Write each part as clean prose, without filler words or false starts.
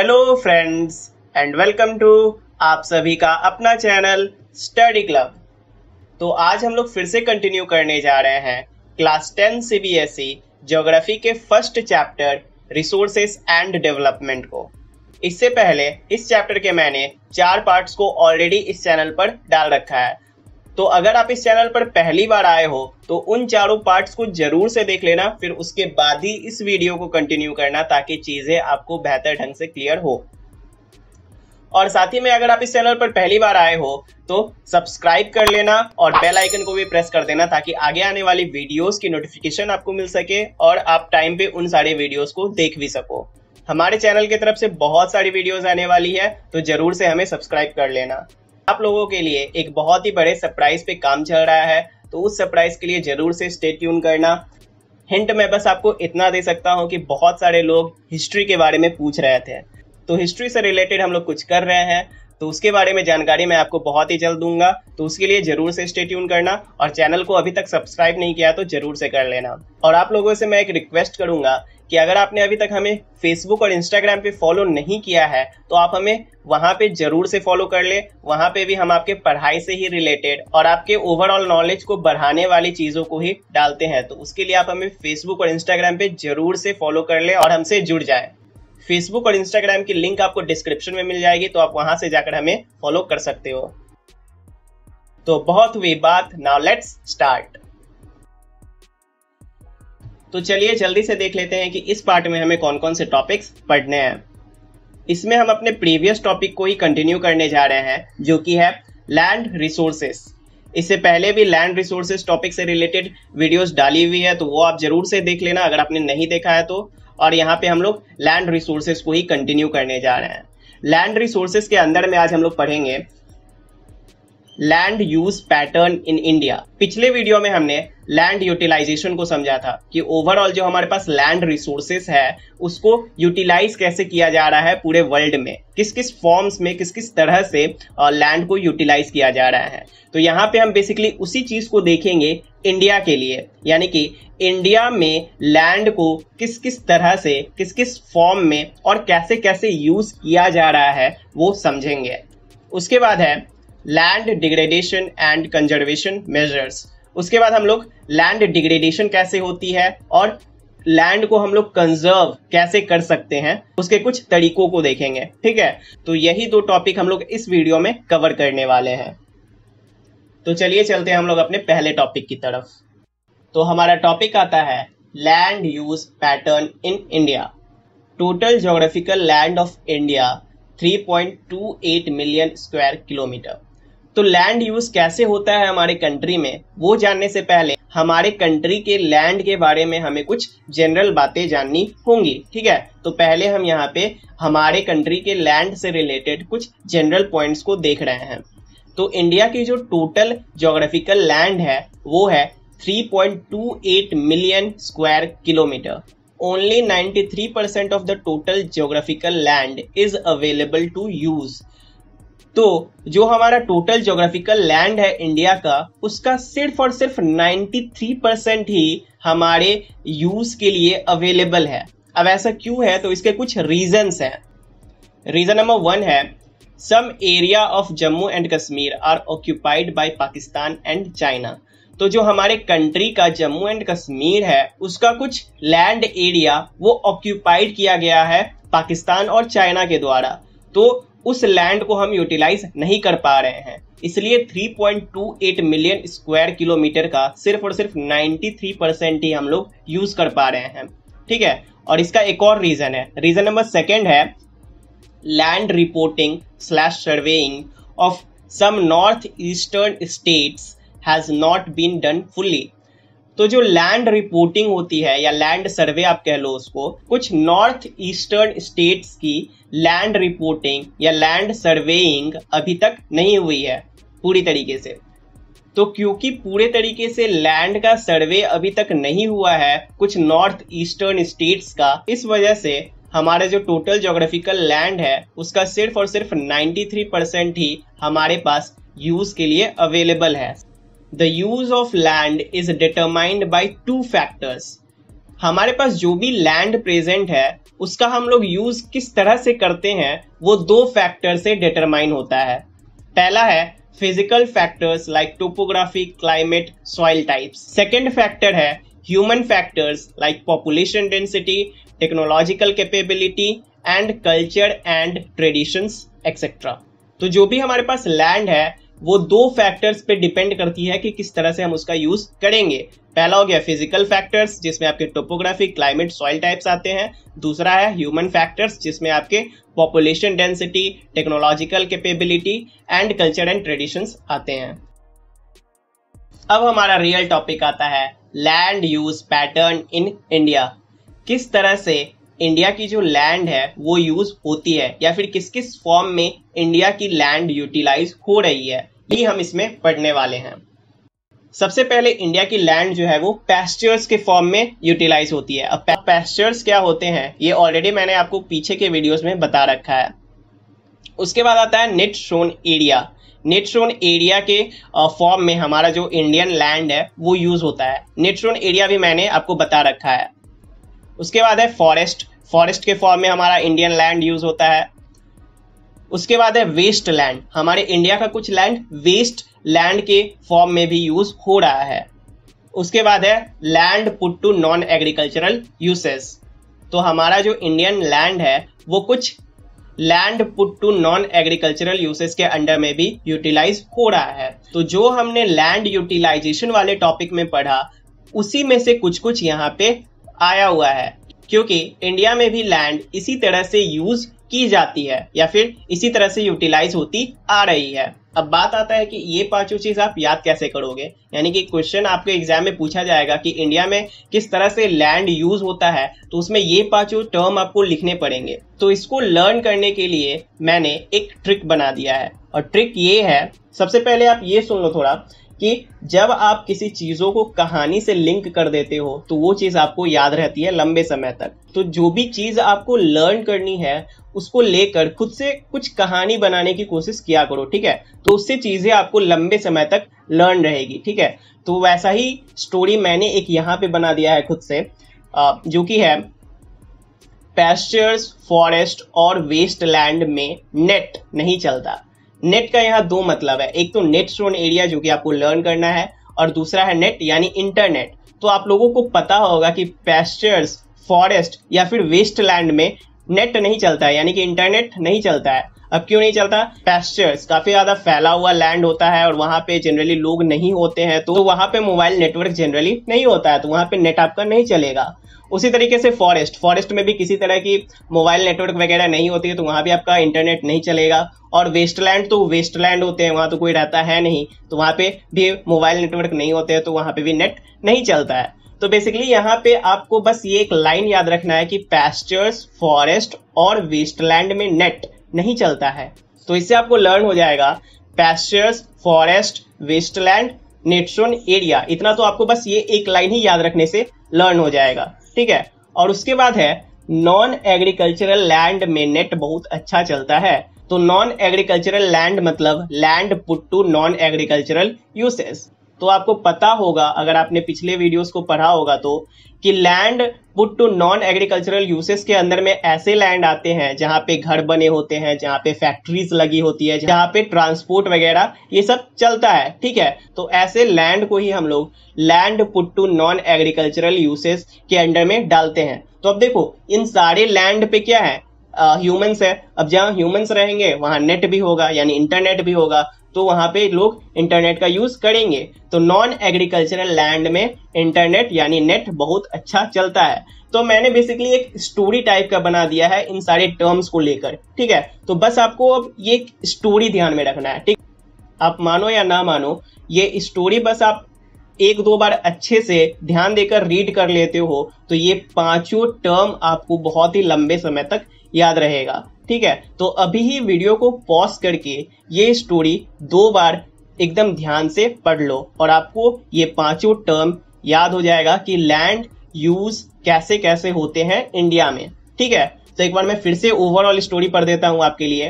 Hello friends and welcome to आप सभी का अपना चैनल स्टडी क्लब। तो आज हम लोग फिर से कंटिन्यू करने जा रहे हैं क्लास 10 CBSE ज्योग्राफी के first chapter resources and development को। इससे पहले इस चैप्टर के मैंने 4 पार्ट्स को ऑलरेडी इस चैनल पर डाल रखा है। तो अगर आप इस चैनल पर पहली बार आए हो तो उन चारों पार्ट्स को जरूर से देख लेना, फिर उसके बाद ही इस वीडियो को कंटिन्यू करना ताकि चीजें आपको बेहतर ढंग से क्लियर हो। और साथ ही में अगर आप इस चैनल पर पहली बार आए हो तो सब्सक्राइब कर लेना और बेल आइकन को भी प्रेस कर देना ताकि आगे आने वाली वीडियोस की नोटिफिकेशन आपको मिल सके और आप टाइम पे उन सारे वीडियोस को देख भी सको। हमारे चैनल की तरफ से बहुत सारी वीडियोस आने वाली है तो जरूर से हमें सब्सक्राइब कर लेना। आप लोगों के लिए एक बहुत ही बड़े सरप्राइज पे काम चल रहा है, तो उस सरप्राइज के लिए जरूर से स्टे ट्यून करना। हिंट मैं बस आपको इतना दे सकता हूँ कि बहुत सारे लोग हिस्ट्री के बारे में पूछ रहे थे, तो हिस्ट्री से रिलेटेड हम लोग कुछ कर रहे हैं, तो उसके बारे में जानकारी मैं आपको बहुत ही जल्द दूंगा। तो उसके लिए जरूर से स्टे ट्यून करना और चैनल को अभी तक सब्सक्राइब नहीं किया तो जरूर से कर लेना। और आप लोगों से मैं एक रिक्वेस्ट करूंगा कि अगर आपने अभी तक हमें फेसबुक और इंस्टाग्राम पे फॉलो नहीं किया है तो आप हमें वहां पे जरूर से फॉलो कर ले। वहां पे भी हम आपके पढ़ाई से ही रिलेटेड और आपके ओवरऑल नॉलेज को बढ़ाने वाली चीजों को ही डालते हैं, तो उसके लिए आप हमें फेसबुक और इंस्टाग्राम पे जरूर से फॉलो कर ले और हमसे जुड़ जाए। फेसबुक और इंस्टाग्राम की लिंक आपको डिस्क्रिप्शन में मिल जाएगी, तो आप वहां से जाकर हमें फॉलो कर सकते हो। तो बहुत हुई बात, नाउ लेट्स स्टार्ट। तो चलिए जल्दी से देख लेते हैं कि इस पार्ट में हमें कौन कौन से टॉपिक्स पढ़ने हैं। इसमें हम अपने प्रीवियस टॉपिक को ही कंटिन्यू करने जा रहे हैं, जो कि है लैंड रिसोर्सेस। इससे पहले भी लैंड रिसोर्सेस टॉपिक से रिलेटेड वीडियोस डाली हुई है, तो वो आप जरूर से देख लेना अगर आपने नहीं देखा है तो। और यहाँ पे हम लोग लैंड रिसोर्सेस को ही कंटिन्यू करने जा रहे हैं। लैंड रिसोर्सेस के अंदर में आज हम लोग पढ़ेंगे land use pattern in India. पिछले वीडियो में हमने लैंड यूटिलाइजेशन को समझा था कि ओवरऑल जो हमारे पास लैंड रिसोर्सेस है उसको यूटिलाइज कैसे किया जा रहा है पूरे वर्ल्ड में, किस किस फॉर्म्स में किस किस तरह से लैंड को यूटिलाइज किया जा रहा है। तो यहाँ पे हम बेसिकली उसी चीज को देखेंगे इंडिया के लिए, यानी कि इंडिया में लैंड को किस किस तरह से किस किस फॉर्म में और कैसे कैसे यूज किया जा रहा है वो समझेंगे। उसके बाद है land degradation and conservation measures. उसके बाद हम लोग लैंड डिग्रेडेशन कैसे होती है और लैंड को हम लोग कंजर्व कैसे कर सकते हैं उसके कुछ तरीकों को देखेंगे। ठीक है, तो यही 2 टॉपिक हम लोग इस वीडियो में कवर करने वाले हैं। तो चलिए चलते हैं हम लोग अपने पहले टॉपिक की तरफ। तो हमारा टॉपिक आता है land use pattern in India. Total geographical land of India 3.28 million square kilometre. तो लैंड यूज कैसे होता है हमारे कंट्री में वो जानने से पहले हमारे कंट्री के लैंड के बारे में हमें कुछ जनरल बातें जाननी होंगी। ठीक है, तो पहले हम यहाँ पे हमारे कंट्री के लैंड से रिलेटेड कुछ जनरल पॉइंट्स को देख रहे हैं। तो इंडिया की जो टोटल ज्योग्राफिकल लैंड है वो है 3.28 million square kilometre. Only 93% of the total geographical land is available to use। तो जो हमारा टोटल ज्योग्राफिकल लैंड है इंडिया का, उसका सिर्फ और सिर्फ 93% ही हमारे यूज के लिए अवेलेबल है। अब ऐसा क्यों है, तो इसके कुछ रीजंस हैं। रीजन नंबर 1 है some area of Jammu and Kashmir are occupied by Pakistan and China. तो जो हमारे कंट्री का जम्मू एंड कश्मीर है उसका कुछ लैंड एरिया वो ऑक्यूपाइड किया गया है पाकिस्तान और चाइना के द्वारा, तो उस लैंड को हम यूटिलाइज नहीं कर पा रहे हैं। इसलिए 3.28 मिलियन स्क्वायर किलोमीटर का सिर्फ और सिर्फ 93% ही हम लोग यूज कर पा रहे हैं। ठीक है, और इसका एक और रीजन है। रीजन नंबर 2 है land reporting / surveying of some north eastern states has not been done fully. तो जो लैंड रिपोर्टिंग होती है या लैंड सर्वे आप कह लो उसको, कुछ नॉर्थ ईस्टर्न स्टेट्स की लैंड रिपोर्टिंग या लैंड सर्वेइंग अभी तक नहीं हुई है पूरी तरीके से। तो क्योंकि पूरे तरीके से लैंड का सर्वे अभी तक नहीं हुआ है कुछ नॉर्थ ईस्टर्न स्टेट्स का, इस वजह से हमारे जो टोटल ज्योग्राफिकल लैंड है उसका सिर्फ और सिर्फ 93% ही हमारे पास यूज के लिए अवेलेबल है। The use of land is determined by 2 factors। हमारे पास जो भी लैंड प्रेजेंट है उसका हम लोग यूज किस तरह से करते हैं वो दो फैक्टर से डिटरमाइन होता है। पहला है physical factors like topography, climate, soil types. Second factor है human factors like population density, technological capability and culture and traditions etcetera. तो जो भी हमारे पास लैंड है वो दो फैक्टर्स पे डिपेंड करती है कि किस तरह से हम उसका यूज करेंगे। पहला हो गया फिजिकल फैक्टर्स जिसमें आपके टोपोग्राफी, क्लाइमेट, सॉइल टाइप्स आते हैं। दूसरा है ह्यूमन फैक्टर्स जिसमें आपके population density, technological capability and culture and traditions आते हैं। अब हमारा रियल टॉपिक आता है land use pattern in India. किस तरह से इंडिया की जो लैंड है वो यूज होती है या फिर किस किस फॉर्म में इंडिया की लैंड यूटिलाइज हो रही है, ये हम इसमें पढ़ने वाले हैं। सबसे पहले इंडिया की लैंड जो है वो पैस्चर्स के फॉर्म में यूटिलाइज होती है। अब पैस्चर्स क्या होते हैं ये ऑलरेडी मैंने आपको पीछे के वीडियोस में बता रखा है। उसके बाद आता है net sown area. Net sown area के फॉर्म में हमारा जो इंडियन लैंड है वो यूज होता है। नेट शोन एरिया भी मैंने आपको बता रखा है। उसके बाद है फॉरेस्ट। फॉरेस्ट के फॉर्म में हमारा इंडियन लैंड यूज होता है। उसके बाद है वेस्ट लैंड। हमारे इंडिया का कुछ लैंड वेस्ट लैंड के फॉर्म में भी यूज हो रहा है। उसके बाद है land put to non agricultural uses. तो हमारा जो इंडियन लैंड है वो कुछ land put to non agricultural uses के अंडर में भी यूटिलाइज हो रहा है। तो जो हमने लैंड यूटिलाइजेशन वाले टॉपिक में पढ़ा उसी में से कुछ कुछ यहाँ पे आया हुआ है, क्योंकि इंडिया में भी लैंड इसी तरह से यूज की जाती है या फिर इसी तरह से यूटिलाइज होती आ रही है। अब बात आता है कि ये पांचों चीज आप याद कैसे करोगे, यानी कि क्वेश्चन आपके एग्जाम में पूछा जाएगा कि इंडिया में किस तरह से लैंड यूज होता है, तो उसमें ये पांचों टर्म आपको लिखने पड़ेंगे। तो इसको लर्न करने के लिए मैंने एक ट्रिक बना दिया है, और ट्रिक ये है, सबसे पहले आप ये सुन लो थोड़ा कि जब आप किसी चीजों को कहानी से लिंक कर देते हो तो वो चीज आपको याद रहती है लंबे समय तक। तो जो भी चीज आपको लर्न करनी है उसको लेकर खुद से कुछ कहानी बनाने की कोशिश किया करो, ठीक है। तो उससे चीजें आपको लंबे समय तक लर्न रहेगी, ठीक है। तो वैसा ही स्टोरी मैंने एक यहाँ पे बना दिया है खुद से, जो कि है पैस्चर्स, फॉरेस्ट और वेस्ट लैंड में नेट नहीं चलता। नेट का यहाँ दो मतलब है, एक तो नेट शोन एरिया जो कि आपको लर्न करना है, और दूसरा है नेट यानी इंटरनेट। तो आप लोगों को पता होगा कि पैस्चर्स, फॉरेस्ट या फिर वेस्ट लैंड में नेट नहीं चलता है, यानी कि इंटरनेट नहीं चलता है। अब क्यों नहीं चलता? पैस्चर्स काफी ज्यादा फैला हुआ लैंड होता है और वहां पे जनरली लोग नहीं होते हैं, तो वहां पे मोबाइल नेटवर्क जनरली नहीं होता है, तो वहां पे नेट आपका नहीं चलेगा। उसी तरीके से फॉरेस्ट में भी किसी तरह की मोबाइल नेटवर्क वगैरह नहीं होती है, तो वहां भी आपका इंटरनेट नहीं चलेगा। और वेस्टलैंड तो वेस्टलैंड होते हैं, वहां तो कोई रहता है नहीं, तो वहां पे भी मोबाइल नेटवर्क नहीं होते हैं, तो वहां पे भी नेट नहीं चलता है। तो बेसिकली यहाँ पे आपको बस ये एक लाइन याद रखना है कि पैस्चर्स, फॉरेस्ट और वेस्टलैंड में नेट नहीं चलता है। तो इससे आपको लर्न हो जाएगा pastures, forest, wasteland, net sown area. इतना तो आपको बस ये एक लाइन ही याद रखने से लर्न हो जाएगा, ठीक है। और उसके बाद है नॉन एग्रीकल्चरल लैंड में नेट बहुत अच्छा चलता है। तो नॉन एग्रीकल्चरल लैंड मतलब land put to non agricultural uses. तो आपको पता होगा, अगर आपने पिछले वीडियोस को पढ़ा होगा तो, कि land put to non agricultural uses के अंदर में ऐसे लैंड आते हैं जहां पे घर बने होते हैं, जहां पे फैक्ट्रीज लगी होती है, जहां पे ट्रांसपोर्ट वगैरह ये सब चलता है, ठीक है। तो ऐसे लैंड को ही हम लोग land put to non agricultural uses के अंडर में डालते हैं। तो अब देखो इन सारे लैंड पे क्या है, ह्यूमंस है। अब जहां ह्यूमंस रहेंगे वहां नेट भी होगा, यानी इंटरनेट भी होगा, तो वहां पे लोग इंटरनेट का यूज करेंगे। तो नॉन एग्रीकल्चरल लैंड में इंटरनेट यानी नेट बहुत अच्छा चलता है। तो मैंने बेसिकली एक स्टोरी टाइप का बना दिया है इन सारे टर्म्स को लेकर, ठीक है। तो बस आपको अब ये स्टोरी ध्यान में रखना है, ठीक। आप मानो या ना मानो, ये स्टोरी बस आप एक दो बार अच्छे से ध्यान देकर रीड कर लेते हो तो ये पांचों टर्म आपको बहुत ही लंबे समय तक याद रहेगा, ठीक है। तो अभी ही वीडियो को पॉज करके ये स्टोरी दो बार एकदम ध्यान से पढ़ लो और आपको ये पांचों टर्म याद हो जाएगा कि लैंड यूज कैसे कैसे होते हैं इंडिया में, ठीक है। तो एक बार मैं फिर से ओवरऑल स्टोरी पढ़ देता हूं आपके लिए।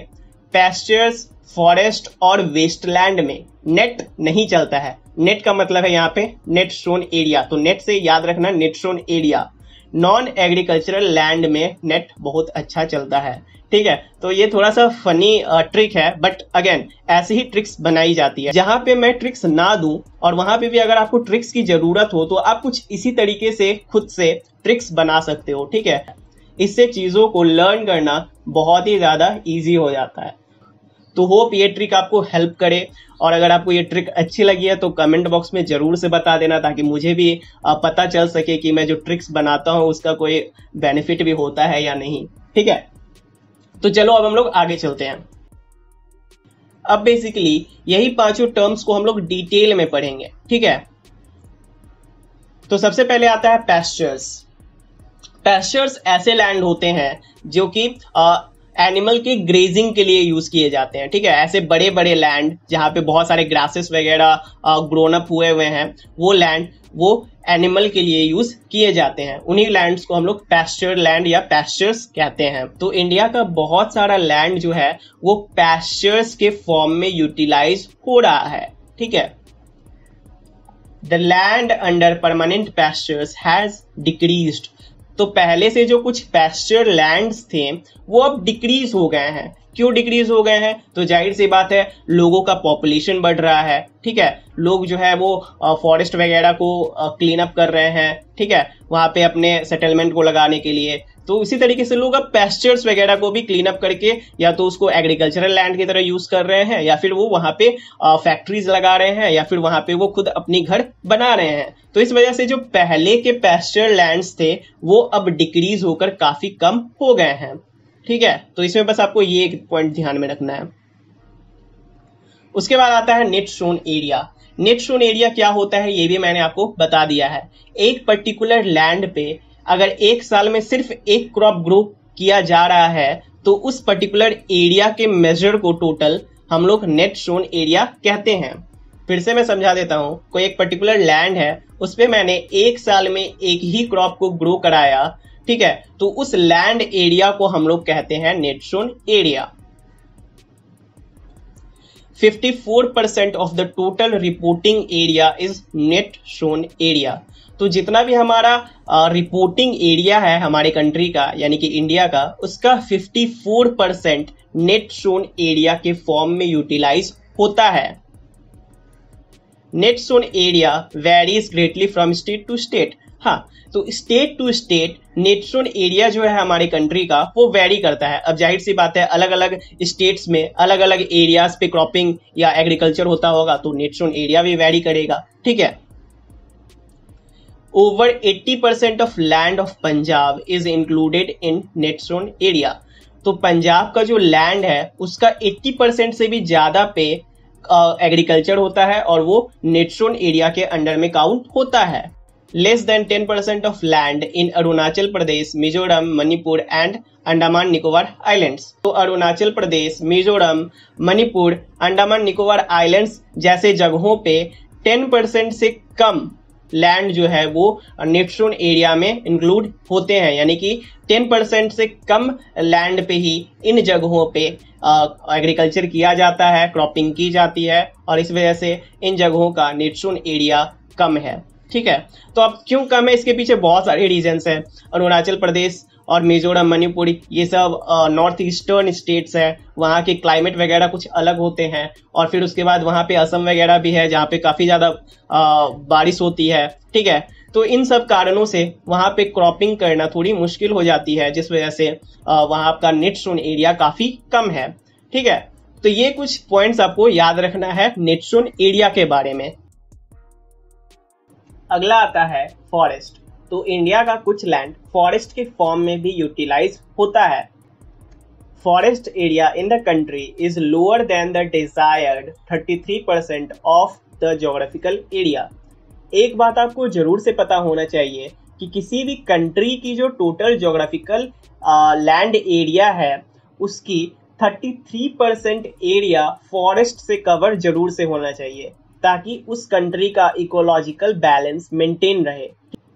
पैस्चर्स, फॉरेस्ट और वेस्टलैंड में नेट नहीं चलता है। नेट का मतलब है यहाँ पे नेट शोन एरिया, तो नेट से याद रखना net sown area. Non agricultural land में नेट बहुत अच्छा चलता है। ठीक है, तो ये थोड़ा सा फनी ट्रिक है, बट अगेन ऐसे ही ट्रिक्स बनाई जाती है। जहां पे मैं ट्रिक्स ना दूं और वहां पे भी अगर आपको ट्रिक्स की जरूरत हो तो आप कुछ इसी तरीके से खुद से ट्रिक्स बना सकते हो। ठीक है, इससे चीजों को लर्न करना बहुत ही ज्यादा इजी हो जाता है। तो होप ये ट्रिक आपको हेल्प करे, और अगर आपको ये ट्रिक अच्छी लगी है तो कमेंट बॉक्स में जरूर से बता देना, ताकि मुझे भी पता चल सके कि मैं जो ट्रिक्स बनाता हूं उसका कोई बेनिफिट भी होता है या नहीं। ठीक है, तो चलो अब हम लोग आगे चलते हैं। अब बेसिकली यही पांचों टर्म्स को हम लोग डिटेल में पढ़ेंगे। ठीक है, तो सबसे पहले आता है पैस्चर्स। पैस्चर्स ऐसे लैंड होते हैं जो कि एनिमल के ग्रेजिंग के लिए यूज किए जाते हैं। ठीक है, ऐसे बड़े बड़े लैंड जहां पे बहुत सारे ग्रासेस वगैरह ग्रोन अप हुए हुए हैं, वो लैंड वो एनिमल के लिए यूज किए जाते हैं। उन्हीं लैंड्स को हम लोग पैस्चर लैंड या पैस्चर्स कहते हैं। तो इंडिया का बहुत सारा लैंड जो है वो पैस्चर्स के फॉर्म में यूटिलाइज हो रहा है। ठीक है, the land under permanent pastures has decreased. तो पहले से जो कुछ पैस्चर लैंड्स थे वो अब डिक्रीज हो गए हैं। क्यों डिक्रीज हो गए हैं? तो जाहिर सी बात है, लोगों का पॉपुलेशन बढ़ रहा है। ठीक है, लोग जो है वो फॉरेस्ट वगैरह को क्लीन अप कर रहे हैं। ठीक है, वहां पे अपने सेटलमेंट को लगाने के लिए। तो इसी तरीके से लोग अब पैस्चर्स वगैरह को भी क्लीन अप करके या तो उसको एग्रीकल्चरल लैंड की तरह यूज कर रहे हैं, या फिर वो वहां पे फैक्ट्रीज लगा रहे हैं, या फिर वहां पे वो खुद अपनी घर बना रहे हैं। तो इस वजह से जो पहले के पैस्चर लैंड्स थे वो अब डिक्रीज होकर काफी कम हो गए हैं। ठीक है, तो इसमें बस आपको ये एक पॉइंट ध्यान में रखना है। उसके बाद आता है net sown area. Net sown area क्या होता है ये भी मैंने आपको बता दिया है। एक पर्टिकुलर लैंड पे अगर एक साल में सिर्फ एक क्रॉप ग्रो किया जा रहा है तो उस पर्टिकुलर एरिया के मेजर को टोटल हम लोग नेट सोन एरिया कहते हैं। फिर से मैं समझा देता हूं, कोई एक पर्टिकुलर लैंड है, उस पे मैंने एक साल में एक ही क्रॉप को ग्रो कराया। ठीक है, तो उस लैंड एरिया को हम लोग कहते हैं net sown area. 54% of the total reporting area is net sown area. तो जितना भी हमारा रिपोर्टिंग एरिया है हमारे कंट्री का, यानी कि इंडिया का, उसका 54% नेट सोन एरिया के फॉर्म में यूटिलाइज होता है। Net sown area varies greatly from state to state. हाँ, तो state to state net sown area जो है हमारे कंट्री का वो वेरी करता है। अब जाहिर सी बात है, अलग अलग स्टेट्स में अलग अलग एरियाज पे क्रॉपिंग या एग्रीकल्चर होता होगा, तो नेट सोन एरिया भी वेरी करेगा। ठीक है, over 80% of land of Punjab is included in net sown area. तो पंजाब का जो लैंड है उसका 80% से भी ज्यादा पे एग्रीकल्चर होता है और वो नेट सोन एरिया के अंडर में काउंट होता है। Less than 10% of land in Arunachal Pradesh, Mizoram, Manipur and Andaman Nicobar islands. तो अरुणाचल प्रदेश, मिजोरम, मणिपुर, अंडमान निकोबार आइलैंड्स जैसे जगहों पे 10% से कम लैंड जो है वो नेट सोन एरिया में इंक्लूड होते हैं। यानी कि 10% से कम लैंड पे ही इन जगहों पे एग्रीकल्चर किया जाता है, क्रॉपिंग की जाती है, और इस वजह से इन जगहों का नेट सोन एरिया कम है। ठीक है, तो अब क्यों कम है, इसके पीछे बहुत सारे रीजंस हैं। अरुणाचल प्रदेश और मिजोरम, मणिपुर, ये सब नॉर्थ ईस्टर्न स्टेट्स है, वहाँ के क्लाइमेट वगैरह कुछ अलग होते हैं। और फिर उसके बाद वहाँ पे असम वगैरह भी है जहाँ पे काफ़ी ज़्यादा बारिश होती है। ठीक है, तो इन सब कारणों से वहाँ पे क्रॉपिंग करना थोड़ी मुश्किल हो जाती है, जिस वजह से वहाँ का नेट सोन एरिया काफ़ी कम है। ठीक है, तो ये कुछ पॉइंट्स आपको याद रखना है नेट सोन एरिया के बारे में। अगला आता है फॉरेस्ट। तो इंडिया का कुछ लैंड फॉरेस्ट के फॉर्म में भी यूटिलाइज होता है। Forest area in the country is lower than the desired 33% of the geographical area. एक बात आपको जरूर से पता होना चाहिए कि किसी भी कंट्री की जो टोटल ज्योग्राफिकल लैंड एरिया है उसकी 33% एरिया फॉरेस्ट से कवर जरूर से होना चाहिए, ताकि उस कंट्री का इकोलॉजिकल बैलेंस मेंटेन रहे।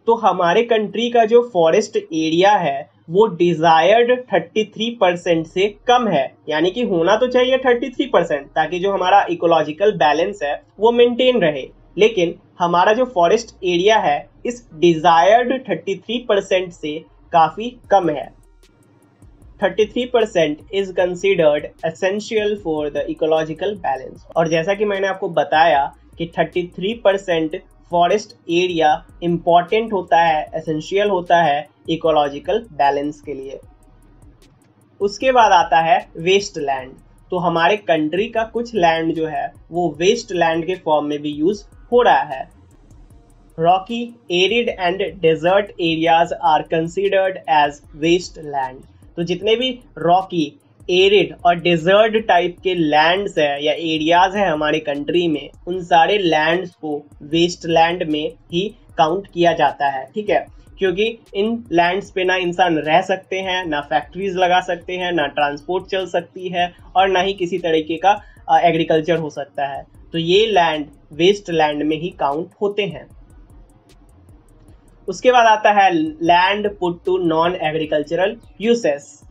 तो हमारे कंट्री का जो फॉरेस्ट एरिया है वो डिजायर्ड 33% से कम है, यानी कि होना तो चाहिए 33%, ताकि जो हमारा इकोलॉजिकल बैलेंस है वो मेंटेन रहे। लेकिन हमारा जो फॉरेस्ट एरिया है इस डिजायर्ड 33% से काफी कम है। 33% is considered essential for the ecological balance। और जैसा कि मैंने आपको बताया कि 33% फॉरेस्ट एरिया इंपॉर्टेंट होता है, एसेंशियल होता है इकोलॉजिकल बैलेंस के लिए। उसके बाद आता है वेस्ट लैंड। तो हमारे कंट्री का कुछ लैंड जो है वो वेस्ट लैंड के फॉर्म में भी यूज हो रहा है। Rocky, arid and desert areas are considered as waste land. तो जितने भी रॉकी, एरिड और डेजर्ट टाइप के लैंड्स है या एरियाज है हमारे कंट्री में, उन सारे लैंड्स को वेस्ट लैंड में ही काउंट किया जाता है। ठीक है, क्योंकि इन लैंड्स पे ना इंसान रह सकते हैं, ना फैक्ट्रीज लगा सकते हैं, ना ट्रांसपोर्ट चल सकती है और ना ही किसी तरीके का एग्रीकल्चर हो सकता है। तो ये लैंड वेस्ट लैंड में ही काउंट होते हैं। उसके बाद आता है land put to non agricultural uses.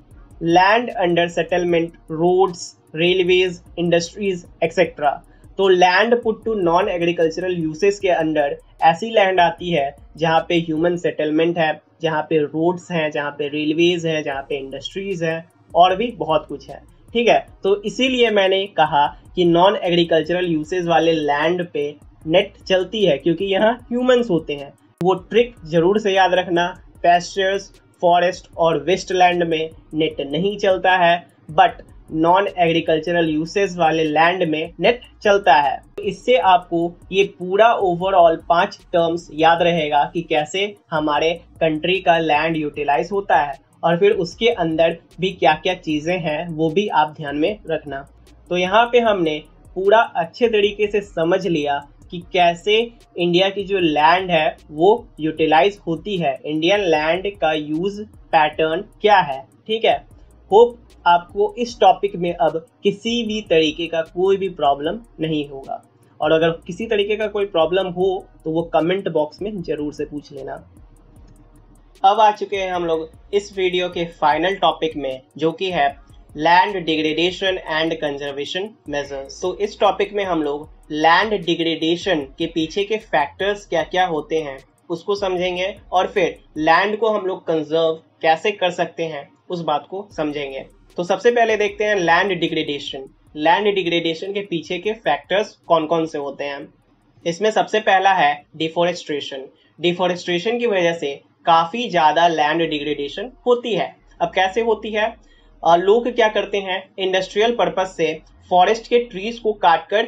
Land under settlement, roads, railways, industries etcetera. तो land put to non agricultural uses के अंडर ऐसी लैंड आती है जहाँ पे ह्यूमन सेटलमेंट है, जहाँ पे रोड्स हैं, जहाँ पे रेलवेज हैं, जहाँ पे इंडस्ट्रीज हैं और भी बहुत कुछ है। ठीक है, तो इसीलिए मैंने कहा कि नॉन एग्रीकल्चरल यूसेस वाले लैंड पे नेट चलती है, क्योंकि यहाँ ह्यूमंस होते हैं। वो ट्रिक जरूर से याद रखना, पैस्चर्स, फॉरेस्ट और वेस्टलैंड में नेट नहीं चलता है, बट नॉन एग्रीकल्चरल यूसेस वाले लैंड में नेट चलता है। इससे आपको ये पूरा ओवरऑल 5 टर्म्स याद रहेगा कि कैसे हमारे कंट्री का लैंड यूटिलाइज होता है और फिर उसके अंदर भी क्या क्या चीजें हैं वो भी आप ध्यान में रखना। तो यहाँ पे हमने पूरा अच्छे तरीके से समझ लिया कि कैसे इंडिया की जो लैंड है वो यूटिलाइज होती है, इंडियन लैंड का यूज पैटर्न क्या है। ठीक है, होप आपको इस टॉपिक में अब किसी भी तरीके का कोई भी प्रॉब्लम नहीं होगा, और अगर किसी तरीके का कोई प्रॉब्लम हो तो वो कमेंट बॉक्स में जरूर से पूछ लेना। अब आ चुके हैं हम लोग इस वीडियो के फाइनल टॉपिक में, जो कि है land degradation and conservation measures. तो इस टॉपिक में हम लोग लैंड डिग्रेडेशन के पीछे के फैक्टर्स क्या क्या होते हैं उसको समझेंगे, और फिर लैंड को हम लोग कंजर्व कैसे कर सकते हैं उस बात को समझेंगे। तो सबसे पहले देखते हैं लैंड डिग्रेडेशन। लैंड डिग्रेडेशन के पीछे के फैक्टर्स कौन कौन से होते हैं। इसमें सबसे पहला है डिफोरेस्ट्रेशन। डिफोरेस्ट्रेशन की वजह से काफी ज्यादा लैंड डिग्रेडेशन होती है। अब कैसे होती है, लोग क्या करते हैं, इंडस्ट्रियल पर्पस से फॉरेस्ट के ट्रीज को काटकर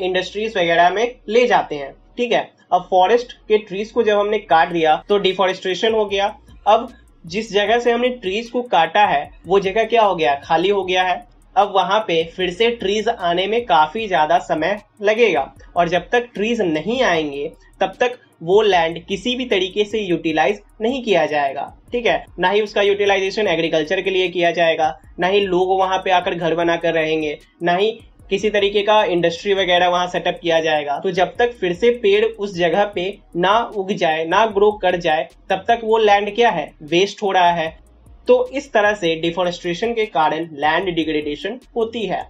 इंडस्ट्रीज वगैरह में ले जाते हैं। ठीक है, अब फॉरेस्ट के ट्रीज को जब हमने काट दिया तो डिफोरेस्ट्रेशन हो गया। अब जिस जगह से हमने ट्रीज को काटा है वो जगह क्या हो गया, खाली हो गया है। अब वहां पे फिर से ट्रीज आने में काफी ज्यादा समय लगेगा, और जब तक ट्रीज नहीं आएंगे तब तक वो लैंड किसी भी तरीके से यूटिलाइज नहीं किया जाएगा। ठीक है, ना ही उसका यूटिलाइजेशन एग्रीकल्चर के लिए किया जाएगा, ना ही लोग वहां पे आकर घर बनाकर रहेंगे, ना ही किसी तरीके का इंडस्ट्री वगैरह वहां सेटअप किया जाएगा। तो जब तक फिर से पेड़ उस जगह पे ना उग जाए, ना ग्रो कर जाए, तब तक वो लैंड क्या है, वेस्ट हो रहा है। तो इस तरह से डिफोरेस्ट्रेशन के कारण लैंड डिग्रेडेशन होती है।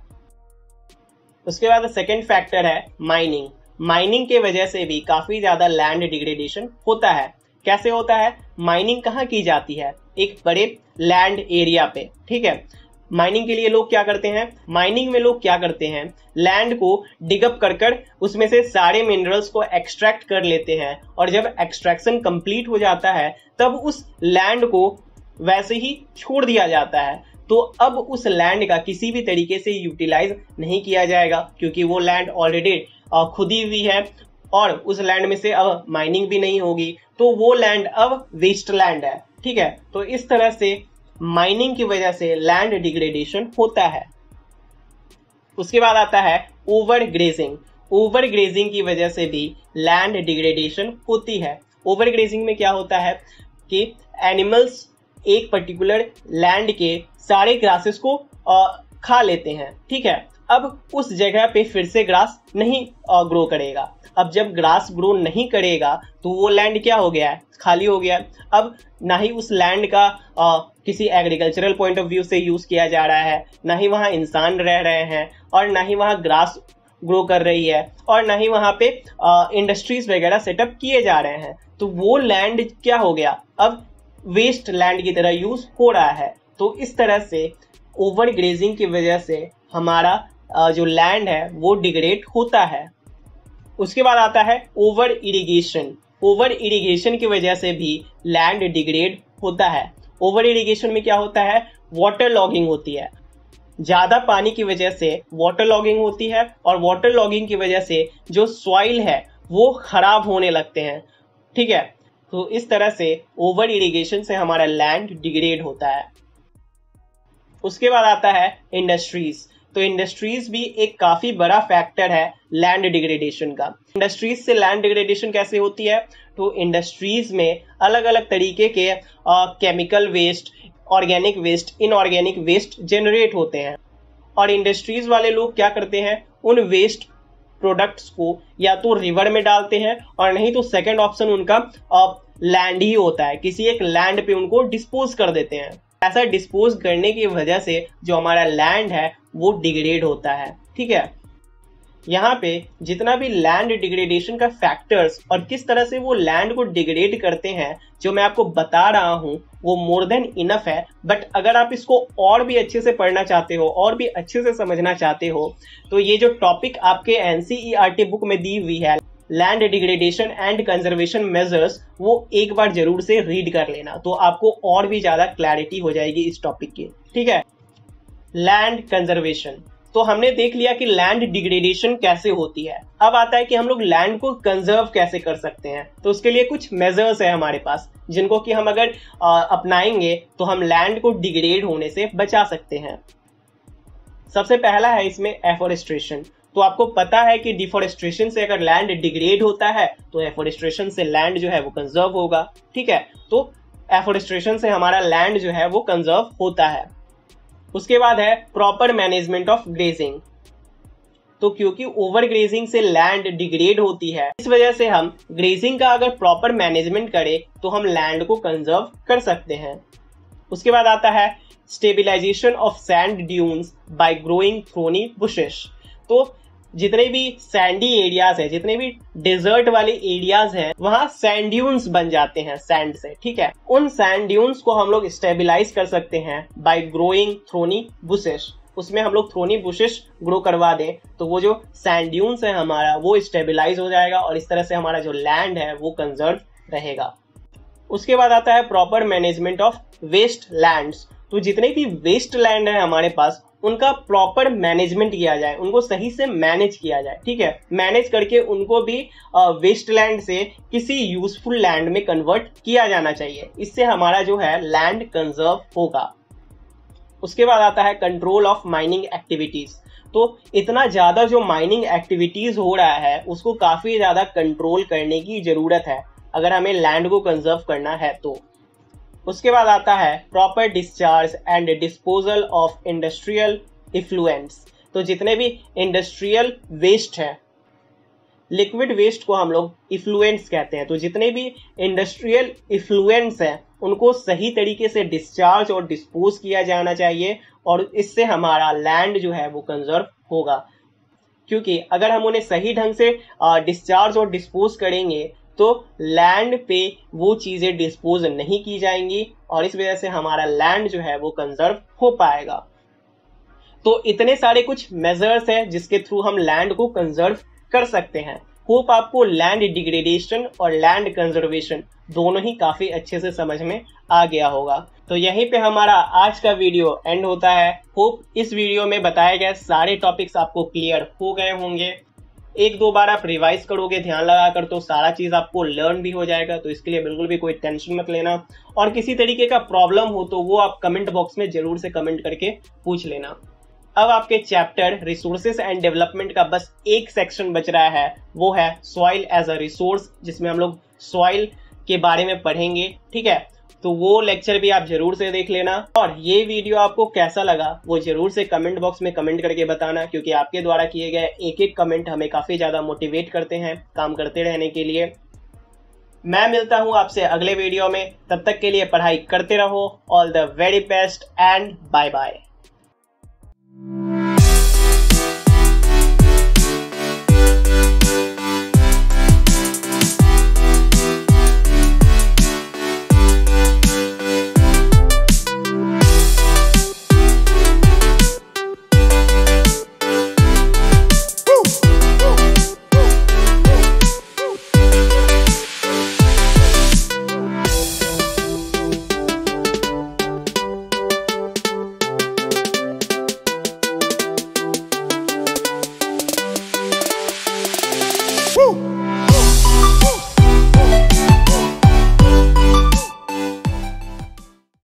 उसके बाद सेकेंड फैक्टर है माइनिंग। माइनिंग के वजह से भी काफी ज्यादा लैंड डिग्रेडेशन होता है। कैसे होता है, माइनिंग कहाँ की जाती है, एक बड़े लैंड एरिया पे। ठीक है, माइनिंग के लिए लोग क्या करते हैं, माइनिंग में लोग क्या करते हैं, लैंड को डिगअप कर उसमें से सारे मिनरल्स को एक्सट्रैक्ट कर लेते हैं, और जब एक्सट्रैक्शन कंप्लीट हो जाता है तब उस लैंड को वैसे ही छोड़ दिया जाता है। तो अब उस लैंड का किसी भी तरीके से यूटिलाइज नहीं किया जाएगा, क्योंकि वो लैंड ऑलरेडी खुदी हुई है और उस लैंड में से अब माइनिंग भी नहीं होगी, तो वो लैंड अब वेस्ट लैंड है। ठीक है, तो इस तरह से माइनिंग की वजह से लैंड डिग्रेडेशन होता है। उसके बाद आता है ओवर ग्रेजिंग। ओवर ग्रेजिंग की वजह से भी लैंड डिग्रेडेशन होती है। ओवर ग्रेजिंग में क्या होता है कि एनिमल्स एक पर्टिकुलर लैंड के सारे ग्रासेस को खा लेते हैं। ठीक है, अब उस जगह पे फिर से ग्रास नहीं ग्रो करेगा। अब जब ग्रास ग्रो नहीं करेगा तो वो लैंड क्या हो गया है, खाली हो गया। अब ना ही उस लैंड का किसी एग्रीकल्चरल पॉइंट ऑफ व्यू से यूज किया जा रहा है, ना ही वहाँ इंसान रह रहे हैं, और ना ही वहाँ ग्रास ग्रो कर रही है, और ना ही वहाँ पे इंडस्ट्रीज वगैरह सेटअप किए जा रहे हैं। तो वो लैंड क्या हो गया, अब वेस्ट लैंड की तरह यूज हो रहा है। तो इस तरह से ओवर ग्रेजिंग की वजह से हमारा जो लैंड है वो डिग्रेड होता है। उसके बाद आता है ओवर इरिगेशन। ओवर इरिगेशन की वजह से भी लैंड डिग्रेड होता है। ओवर इरिगेशन में क्या होता है, वाटर लॉगिंग होती है। ज्यादा पानी की वजह से वाटर लॉगिंग होती है और वाटर लॉगिंग की वजह से जो सॉइल है वो खराब होने लगते हैं। ठीक है, तो इस तरह से ओवर इरिगेशन से हमारा लैंड डिग्रेड होता है। उसके बाद आता है इंडस्ट्रीज। तो इंडस्ट्रीज भी एक काफी बड़ा फैक्टर है लैंड डिग्रेडेशन का। इंडस्ट्रीज से लैंड डिग्रेडेशन कैसे होती है, तो इंडस्ट्रीज में अलग अलग तरीके के chemical waste, organic waste, inorganic waste generate होते हैं और इंडस्ट्रीज वाले लोग क्या करते हैं, उन वेस्ट प्रोडक्ट्स को या तो रिवर में डालते हैं और नहीं तो सेकंड ऑप्शन उनका लैंड ही होता है, किसी एक लैंड पे उनको डिस्पोज कर देते हैं। ऐसा डिस्पोज करने की वजह से जो हमारा लैंड है वो डिग्रेड होता है। ठीक है, यहाँ पे जितना भी लैंड डिग्रेडेशन का फैक्टर्स और किस तरह से वो लैंड को डिग्रेड करते हैं जो मैं आपको बता रहा हूँ वो मोर देन इनफ है। बट अगर आप इसको और भी अच्छे से पढ़ना चाहते हो और भी अच्छे से समझना चाहते हो तो ये जो टॉपिक आपके NCERT बुक में दी हुई है, land degradation and conservation measures, वो एक बार जरूर से रीड कर लेना, तो आपको और भी ज्यादा क्लैरिटी हो जाएगी इस टॉपिक की। ठीक है, लैंड कंजर्वेशन तो हमने देख लिया कि लैंड डिग्रेडेशन कैसे होती है। अब आता है कि हम लोग लैंड को कंजर्व कैसे कर सकते हैं। तो उसके लिए कुछ मेजर्स है हमारे पास जिनको कि हम अगर अपनाएंगे तो हम लैंड को डिग्रेड होने से बचा सकते हैं। सबसे पहला है इसमें एफोरेस्ट्रेशन। तो आपको पता है कि डिफोरेस्ट्रेशन से अगर लैंड डिग्रेड होता है तो एफोरेस्ट्रेशन से लैंड जो है वो कंजर्व होगा। ठीक है, तो एफोरेस्ट्रेशन से हमारा लैंड जो है वो कंजर्व होता है। उसके बाद है प्रॉपर मैनेजमेंट ऑफ ग्रेजिंग। तो क्योंकि ओवर ग्रेजिंग से लैंड डिग्रेड होती है, इस वजह से हम ग्रेजिंग का अगर प्रॉपर मैनेजमेंट करें तो हम लैंड को कंजर्व कर सकते हैं। उसके बाद आता है stabilisation of sand dunes bye growing thorny bushes. तो जितने भी सैंडी एरियाज है, जितने भी डेजर्ट वाले एरियाज हैं, वहां सैंड ड्यून्स बन जाते हैं सैंड से। ठीक है, उन सैंड ड्यून्स को हम लोग स्टेबिलाईज कर सकते हैं बाय ग्रोइंग थ्रोनी बुशेस। उसमें हम लोग थ्रोनी बुशेस ग्रो करवा दें तो वो जो सैंड ड्यून्स है हमारा वो स्टेबिलाईज हो जाएगा और इस तरह से हमारा जो लैंड है वो कंजर्व रहेगा। उसके बाद आता है proper management of waste lands. तो जितने भी वेस्ट लैंड है हमारे पास उनका प्रॉपर मैनेजमेंट किया जाए, उनको सही से मैनेज किया जाए। ठीक है, मैनेज करके उनको भी वेस्ट लैंड से किसी यूजफुल लैंड में कन्वर्ट किया जाना चाहिए। इससे हमारा जो है लैंड कंजर्व होगा। उसके बाद आता है कंट्रोल ऑफ माइनिंग एक्टिविटीज। तो इतना ज्यादा जो माइनिंग एक्टिविटीज हो रहा है उसको काफी ज्यादा कंट्रोल करने की जरूरत है अगर हमें लैंड को कंजर्व करना है तो। उसके बाद आता है proper discharge and disposal of industrial effluents. तो जितने भी इंडस्ट्रियल वेस्ट है, लिक्विड वेस्ट को हम लोग इफ्लुएंट्स कहते हैं, तो जितने भी इंडस्ट्रियल इफ्लुएंट्स हैं उनको सही तरीके से डिस्चार्ज और डिस्पोज किया जाना चाहिए और इससे हमारा लैंड जो है वो कंजर्व होगा। क्योंकि अगर हम उन्हें सही ढंग से डिस्चार्ज और डिस्पोज करेंगे तो लैंड पे वो चीजें डिस्पोज नहीं की जाएंगी और इस वजह से हमारा लैंड जो है वो कंजर्व हो पाएगा। तो इतने सारे कुछ मेजर्स हैं जिसके थ्रू हम लैंड को कंजर्व कर सकते हैं। होप आपको लैंड डिग्रेडेशन और लैंड कंजर्वेशन दोनों ही काफी अच्छे से समझ में आ गया होगा। तो यहीं पे हमारा आज का वीडियो एंड होता है। होप इस वीडियो में बताए गए सारे टॉपिक्स आपको क्लियर हो गए होंगे। एक दो बार आप रिवाइज करोगे ध्यान लगाकर तो सारा चीज आपको लर्न भी हो जाएगा। तो इसके लिए बिल्कुल भी कोई टेंशन मत लेना और किसी तरीके का प्रॉब्लम हो तो वो आप कमेंट बॉक्स में जरूर से कमेंट करके पूछ लेना। अब आपके चैप्टर रिसोर्सेज एंड डेवलपमेंट का बस एक सेक्शन बच रहा है, वो है सॉइल एज अ रिसोर्स, जिसमें हम लोग सॉइल के बारे में पढ़ेंगे। ठीक है, तो वो लेक्चर भी आप जरूर से देख लेना और ये वीडियो आपको कैसा लगा वो जरूर से कमेंट बॉक्स में कमेंट करके बताना, क्योंकि आपके द्वारा किए गए एक एक कमेंट हमें काफी ज्यादा मोटिवेट करते हैं काम करते रहने के लिए। मैं मिलता हूं आपसे अगले वीडियो में, तब तक के लिए पढ़ाई करते रहो। All the very best and bye bye.